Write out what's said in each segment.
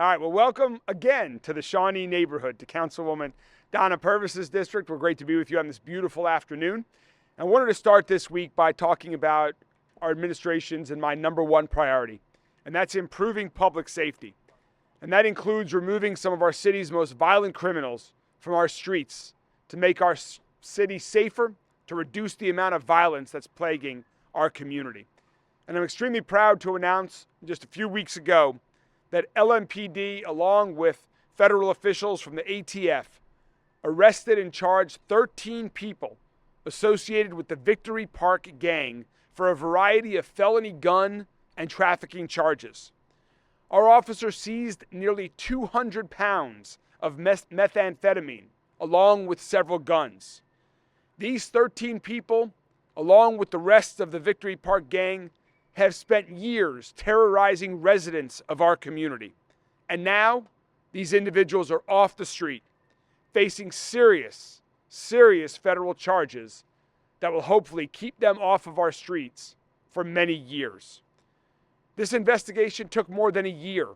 All right, well, welcome again to the Shawnee neighborhood, to Councilwoman Donna Purvis's district. We're great to be with you on this beautiful afternoon. I wanted to start this week by talking about our administration's and my number one priority, and that's improving public safety. And that includes removing some of our city's most violent criminals from our streets to make our city safer, to reduce the amount of violence that's plaguing our community. And I'm extremely proud to announce just a few weeks ago that LMPD, along with federal officials from the ATF, arrested and charged 13 people associated with the Victory Park gang for a variety of felony gun and trafficking charges. Our officers seized nearly 200 pounds of methamphetamine, along with several guns. These 13 people, along with the rest of the Victory Park gang, have spent years terrorizing residents of our community. And now, these individuals are off the street, facing serious federal charges that will hopefully keep them off of our streets for many years. This investigation took more than a year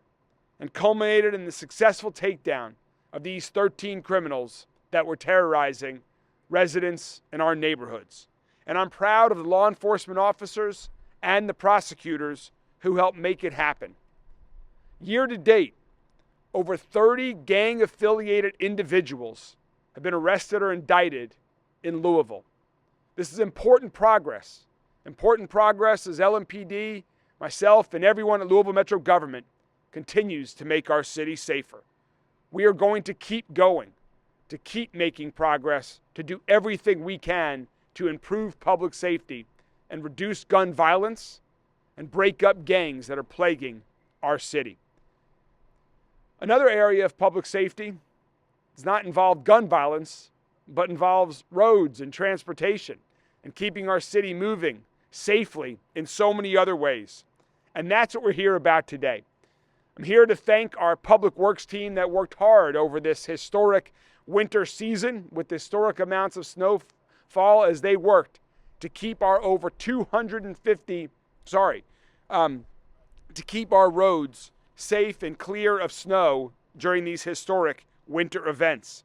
and culminated in the successful takedown of these 13 criminals that were terrorizing residents in our neighborhoods. And I'm proud of the law enforcement officers and the prosecutors who helped make it happen. Year to date, over 30 gang-affiliated individuals have been arrested or indicted in Louisville. This is important progress. Important progress as LMPD, myself, and everyone at Louisville Metro government continues to make our city safer. We are going to keep going, to keep making progress, to do everything we can to improve public safety and reduce gun violence and break up gangs that are plaguing our city. Another area of public safety does not involve gun violence, but involves roads and transportation and keeping our city moving safely in so many other ways. And that's what we're here about today. I'm here to thank our public works team that worked hard over this historic winter season with historic amounts of snowfall as they worked to keep our to keep our roads safe and clear of snow during these historic winter events.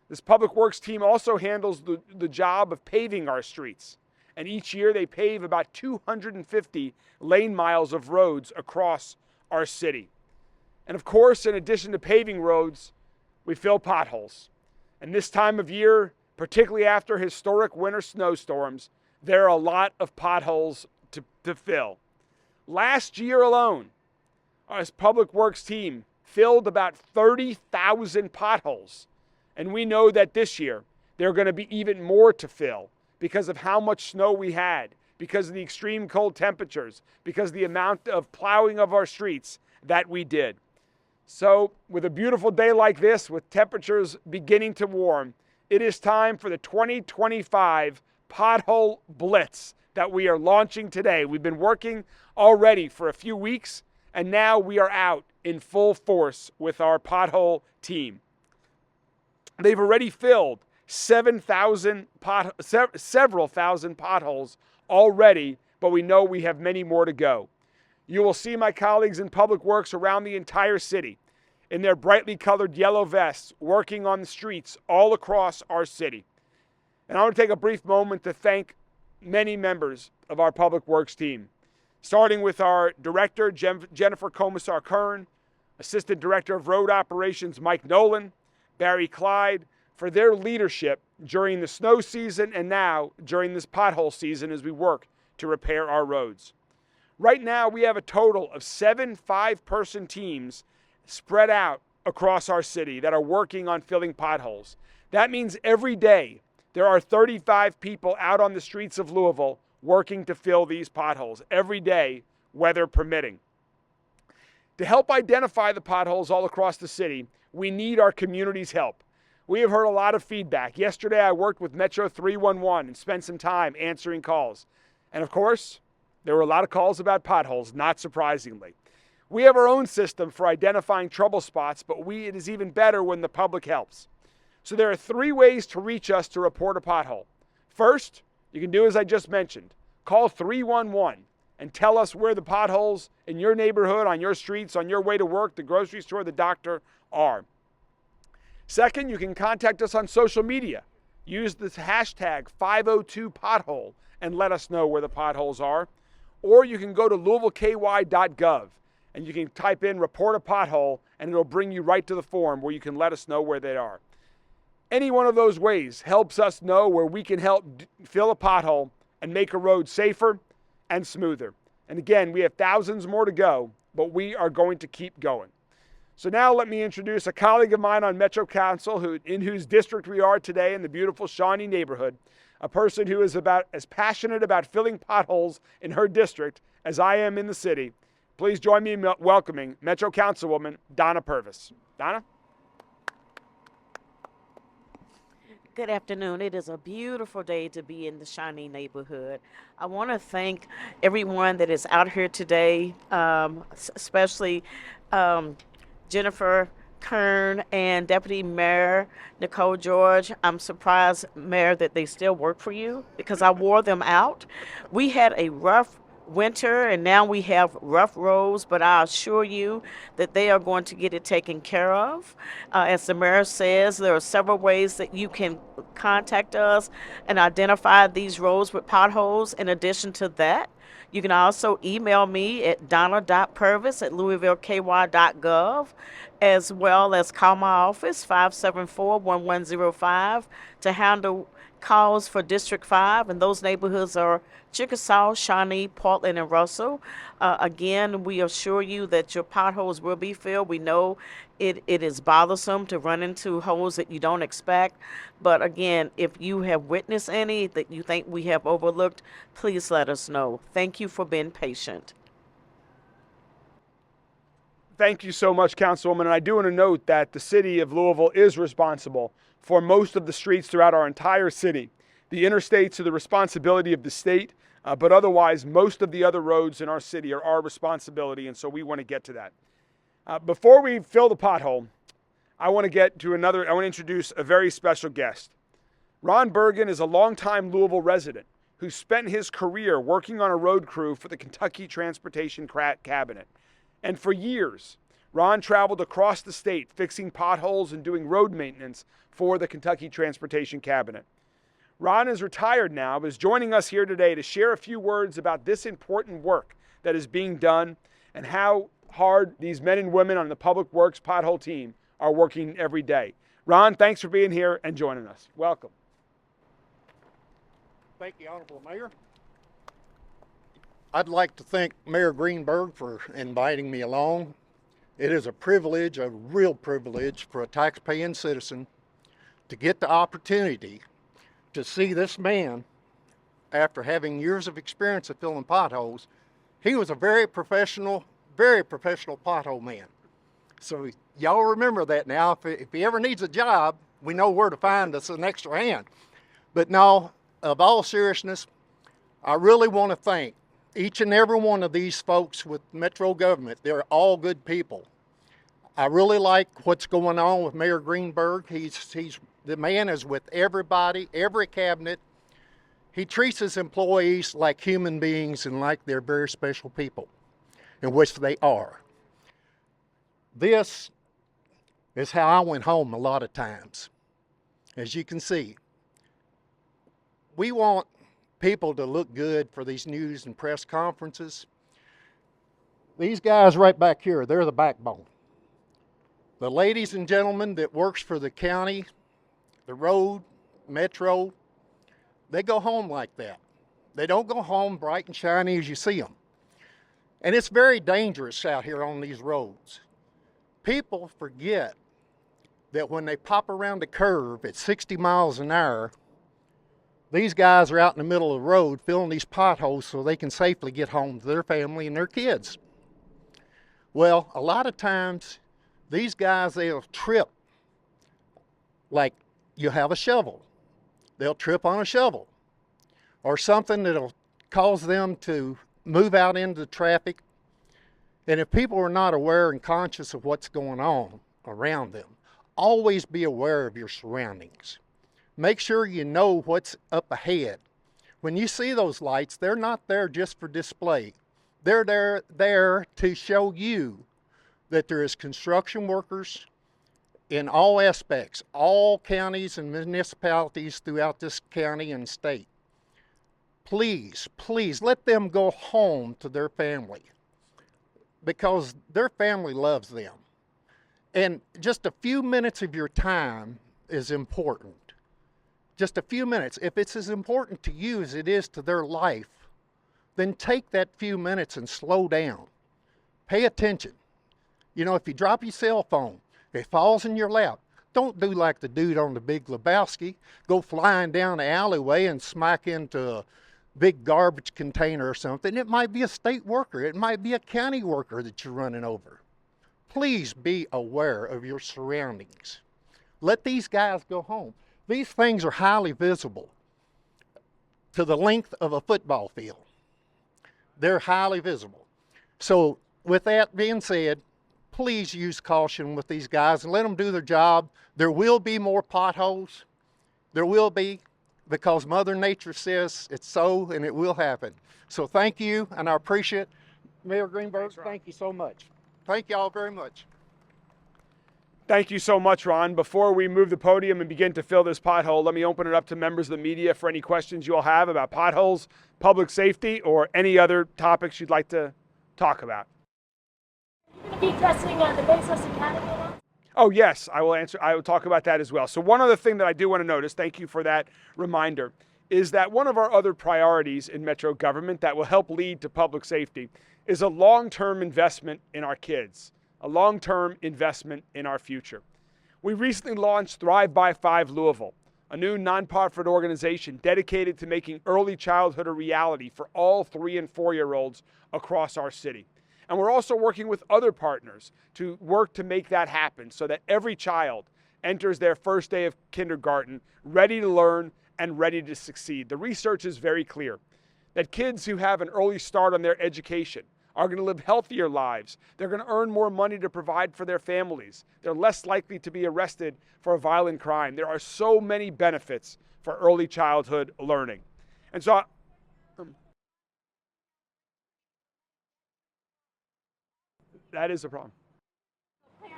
This public works team also handles the job of paving our streets. And each year they pave about 250 lane miles of roads across our city. And of course, in addition to paving roads, we fill potholes. And this time of year, particularly after historic winter snowstorms, there are a lot of potholes to fill. Last year alone, our public works team filled about 30,000 potholes. And we know that this year, there are going to be even more to fill because of how much snow we had, because of the extreme cold temperatures, because of the amount of plowing of our streets that we did. So with a beautiful day like this, with temperatures beginning to warm, it is time for the 2025 Pothole Blitz that we are launching today. We've been working already for a few weeks, and now we are out in full force with our pothole team. They've already filled several thousand potholes already, but we know we have many more to go. You will see my colleagues in public works around the entire city in their brightly colored yellow vests working on the streets all across our city. And I want to take a brief moment to thank many members of our public works team, starting with our director, Jennifer Commissar-Kern, Assistant Director of Road Operations, Mike Nolan, Barry Clyde, for their leadership during the snow season and now during this pothole season as we work to repair our roads. Right now, we have a total of 7 5-person teams spread out across our city that are working on filling potholes. That means every day there are 35 people out on the streets of Louisville working to fill these potholes every day, weather permitting. To help identify the potholes all across the city, we need our community's help. We have heard a lot of feedback. Yesterday, I worked with Metro 311 and spent some time answering calls. And of course, there were a lot of calls about potholes, not surprisingly. We have our own system for identifying trouble spots, but it is even better when the public helps. So there are 3 ways to reach us to report a pothole. First, you can do as I just mentioned. Call 311 and tell us where the potholes in your neighborhood, on your streets, on your way to work, the grocery store, the doctor are. Second, you can contact us on social media. Use this hashtag 502pothole and let us know where the potholes are. Or you can go to louisvilleky.gov and you can type in report a pothole and it'll bring you right to the form where you can let us know where they are. Any one of those ways helps us know where we can help fill a pothole and make a road safer and smoother. And again, we have thousands more to go, but we are going to keep going. So now let me introduce a colleague of mine on Metro Council in whose district we are today in the beautiful Shawnee neighborhood, a person who is about as passionate about filling potholes in her district as I am in the city. Please join me in welcoming Metro Councilwoman Donna Purvis. Donna? Good afternoon. It is a beautiful day to be in the Shawnee neighborhood. I want to thank everyone that is out here today, especially Jennifer Kern and Deputy Mayor Nicole George. I'm surprised, Mayor, that they still work for you because I wore them out. We had a rough winter and now we have rough roads, but I assure you that they are going to get it taken care of. As the mayor says, there are several ways that you can contact us and identify these roads with potholes. In addition to that, you can also email me at donna.purvis@louisvilleky.gov, as well as call my office 574-1105 to handle calls for District 5, and those neighborhoods are Chickasaw, Shawnee, Portland, and Russell. Again, we assure you that your potholes will be filled. We know it is bothersome to run into holes that you don't expect, but again, if you have witnessed any that you think we have overlooked, please let us know. Thank you for being patient. Thank you so much, Councilwoman. And I do want to note that the city of Louisville is responsible for most of the streets throughout our entire city. The interstates are the responsibility of the state, but otherwise, most of the other roads in our city are our responsibility, and so we want to get to that. Before we fill the pothole, I want to introduce a very special guest. Ron Bergen is a longtime Louisville resident who spent his career working on a road crew for the Kentucky Transportation Cabinet. And for years, Ron traveled across the state fixing potholes and doing road maintenance for the Kentucky Transportation Cabinet. Ron is retired now, but is joining us here today to share a few words about this important work that is being done and how hard these men and women on the Public Works pothole team are working every day. Ron, thanks for being here and joining us. Welcome. Thank you, Honorable Mayor. I'd like to thank Mayor Greenberg for inviting me along. It is a privilege, a real privilege for a taxpaying citizen to get the opportunity to see this man, after having years of experience of filling potholes. He was a very professional pothole man. So y'all remember that now. If he ever needs a job, we know where to find us an extra hand. But no, of all seriousness, I really want to thank each and every one of these folks with Metro government. They're all good people. I really like what's going on with Mayor Greenberg. The man is with everybody, every cabinet. He treats his employees like human beings and like they're very special people, in which they are. This is how I went home a lot of times. As you can see, we want people to look good for these news and press conferences. These guys right back here, they're the backbone. The ladies and gentlemen that works for the county, the road, Metro, they go home like that. They don't go home bright and shiny as you see them. And it's very dangerous out here on these roads. People forget that when they pop around the curve at 60 miles an hour, these guys are out in the middle of the road filling these potholes so they can safely get home to their family and their kids. Well, a lot of times, these guys, they'll trip like you have a shovel. They'll trip on a shovel or something that'll cause them to move out into traffic. And if people are not aware and conscious of what's going on around them, always be aware of your surroundings. Make sure you know what's up ahead. When you see those lights, they're not there just for display. They're there to show you that there is construction workers in all aspects, all counties and municipalities throughout this county and state. Please, please let them go home to their family because their family loves them. And just a few minutes of your time is important. Just a few minutes. If it's as important to you as it is to their life, then take that few minutes and slow down. Pay attention. You know, if you drop your cell phone, it falls in your lap. Don't do like the dude on the Big Lebowski. Go flying down the alleyway and smack into a big garbage container or something. It might be a state worker. It might be a county worker that you're running over. Please be aware of your surroundings. Let these guys go home. These things are highly visible to the length of a football field. They're highly visible. So with that being said, please use caution with these guys and let them do their job. There will be more potholes. There will be, because Mother Nature says it's so, and it will happen. So thank you, and I appreciate it. Mayor Greenberg, thank you so much. Thank you all very much. Thank you so much, Ron. Before we move the podium and begin to fill this pothole, let me open it up to members of the media for any questions you all have about potholes, public safety, or any other topics you'd like to talk about. Are you going to be addressing the Bezos Academy now? Oh, yes, I will answer. I will talk about that as well. So one other thing that I do want to notice, thank you for that reminder, is that one of our other priorities in Metro government that will help lead to public safety is a long-term investment in our kids, a long-term investment in our future. We recently launched Thrive by 5 Louisville, a new nonprofit organization dedicated to making early childhood a reality for all 3- and 4-year-olds across our city. And we're also working with other partners to work to make that happen so that every child enters their first day of kindergarten ready to learn and ready to succeed. The research is very clear that kids who have an early start on their education are going to live healthier lives. They're going to earn more money to provide for their families. They're less likely to be arrested for a violent crime. There are so many benefits for early childhood learning. And so that is a problem. They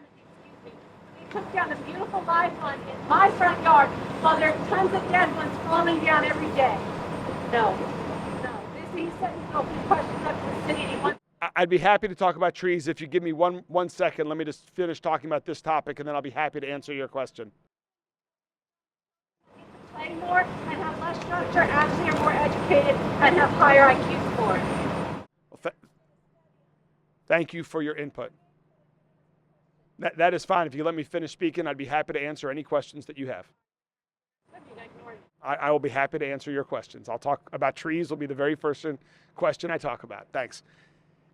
took down a beautiful live one in my front yard while there are tons of dead ones falling down every day. No. He said he's open questions up to the city and he wants. I'd be happy to talk about trees if you give me one second. Let me just finish talking about this topic and then I'll be happy to answer your question. Play more and have less structure, actually are more educated and have higher IQ scores. Well, thank you for your input. That is fine. If you let me finish speaking, I'd be happy to answer any questions that you have. I will be happy to answer your questions. I'll talk about trees. Will be the very first question I talk about. Thanks.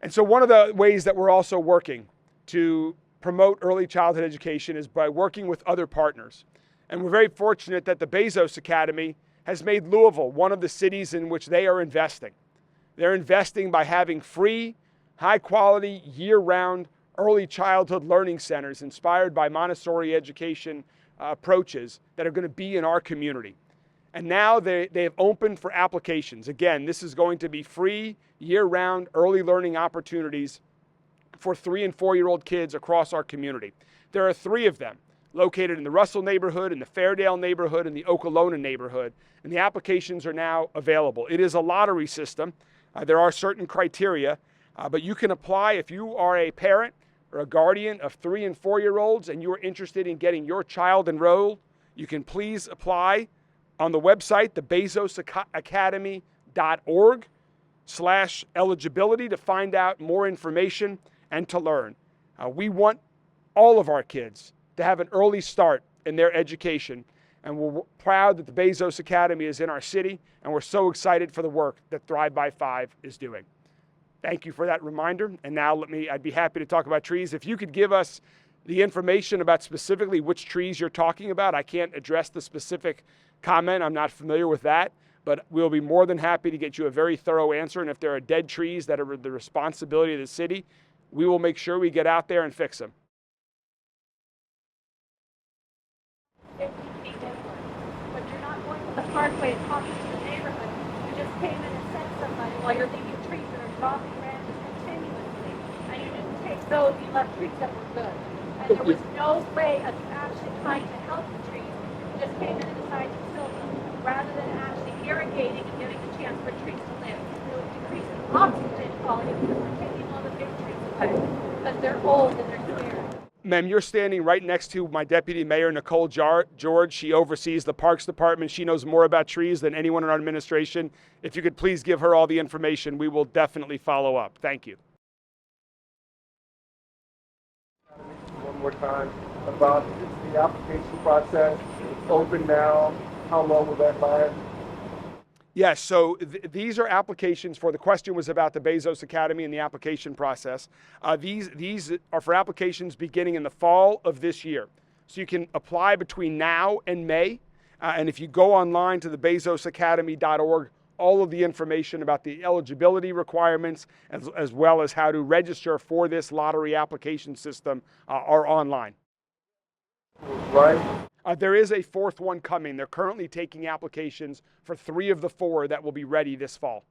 And so one of the ways that we're also working to promote early childhood education is by working with other partners. And we're very fortunate that the Bezos Academy has made Louisville one of the cities in which they are investing. They're investing by having free, high-quality, year-round early childhood learning centers inspired by Montessori education approaches that are going to be in our community. And now they have opened for applications. Again, this is going to be free, year-round early learning opportunities for 3- and 4-year-old kids across our community. There are 3 of them located in the Russell neighborhood, in the Fairdale neighborhood, and the Okolona neighborhood. And the applications are now available. It is a lottery system. There are certain criteria, but you can apply if you are a parent or a guardian of 3- and 4-year-olds and you are interested in getting your child enrolled. You can please apply on the website, the bezosacademy.org/eligibility to find out more information and to learn. We want all of our kids to have an early start in their education, and we're proud that the Bezos Academy is in our city, and we're so excited for the work that Thrive by 5 is doing. Thank you for that reminder, and now I'd be happy to talk about trees. If you could give us the information about specifically which trees you're talking about. I can't address the specific comment. I'm not familiar with that, but we'll be more than happy to get you a very thorough answer. And if there are dead trees that are the responsibility of the city, we will make sure we get out there and fix them. But you're not going to the parkway and talking to the neighborhood. You just came in and said somebody while you're leaving trees that are dropping branches so you left trees that were good. And there was no way of actually trying to help the trees. You just came in and decided to kill them, rather than actually irrigating and giving a chance for trees to live. It would decrease the oxygen quality because we're taking all the big trees away because they're old and they're scared. Ma'am, you're standing right next to my Deputy Mayor, Nicole George. She oversees the Parks Department. She knows more about trees than anyone in our administration. If you could please give her all the information, we will definitely follow up. Thank you. One more time about the application process. It's open now. How long will that last? Yes, so these are applications for, the question was about the Bezos Academy and the application process. These are for applications beginning in the fall of this year. So you can apply between now and May. And if you go online to the bezosacademy.org, all of the information about the eligibility requirements as well as how to register for this lottery application system are online. Right? There is a fourth one coming. They're currently taking applications for 3 of the 4 that will be ready this fall.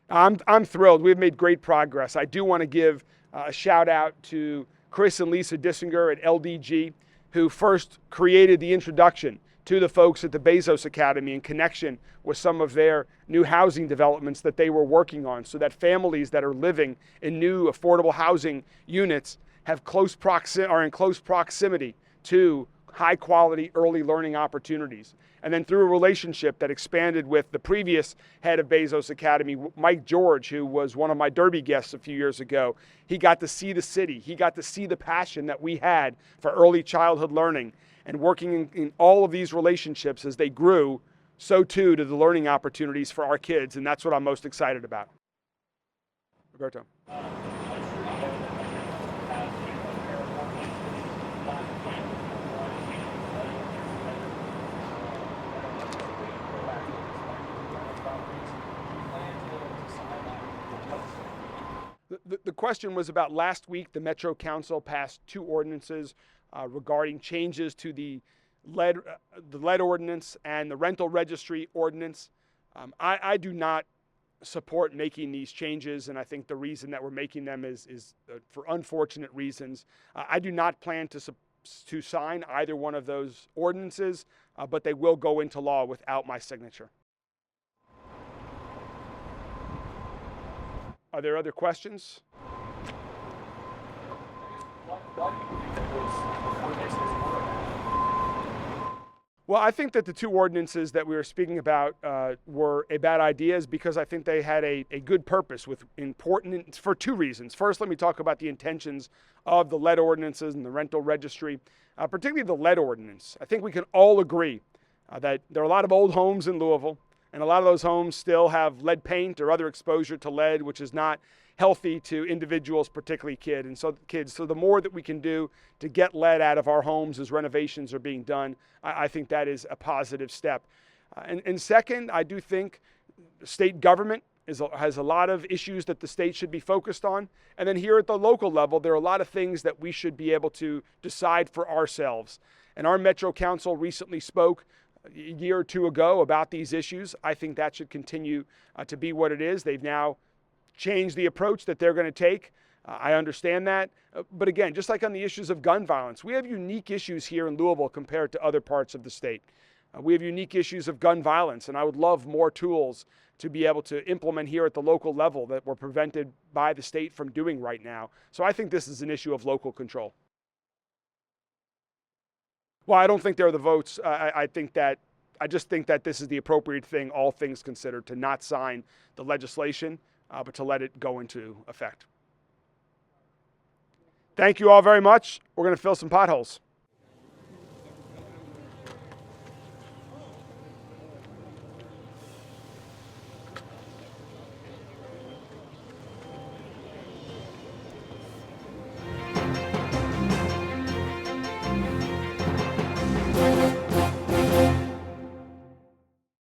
I'm thrilled. We've made great progress. I do want to give a shout out to Chris and Lisa Dissinger at LDG, who first created the introduction to the folks at the Bezos Academy in connection with some of their new housing developments that they were working on, so that families that are living in new affordable housing units have are in close proximity to high quality early learning opportunities. And then through a relationship that expanded with the previous head of Bezos Academy, Mike George, who was one of my Derby guests a few years ago, he got to see the city. He got to see the passion that we had for early childhood learning. And working in all of these relationships as they grew, so too to the learning opportunities for our kids. And that's what I'm most excited about. Roberto. The question was about last week. The Metro Council passed 2 ordinances regarding changes to the lead ordinance and the rental registry ordinance. I do not support making these changes, and I think the reason that we're making them is for unfortunate reasons. I do not plan to sign either one of those ordinances, but they will go into law without my signature. Are there other questions? Well, I think that the 2 ordinances that we were speaking about were a bad ideas because I think they had a good purpose for 2 reasons. First, let me talk about the intentions of the lead ordinances and the rental registry, particularly the lead ordinance. I think we can all agree that there are a lot of old homes in Louisville, and a lot of those homes still have lead paint or other exposure to lead, which is not healthy to individuals, particularly kids. So the more that we can do to get lead out of our homes as renovations are being done, I think that is a positive step. And second, I do think state government has a lot of issues that the state should be focused on. And then here at the local level, there are a lot of things that we should be able to decide for ourselves. And our Metro Council recently spoke a year or 2 ago about these issues. I think that should continue to be what it is. They've now changed the approach that they're going to take. I understand that. But again, just like on the issues of gun violence, we have unique issues here in Louisville compared to other parts of the state. We have unique issues of gun violence, and I would love more tools to be able to implement here at the local level that were prevented by the state from doing right now. So I think this is an issue of local control. Well, I don't think there are the votes. I just think that this is the appropriate thing, all things considered, to not sign the legislation, but to let it go into effect. Thank you all very much. We're going to fill some potholes.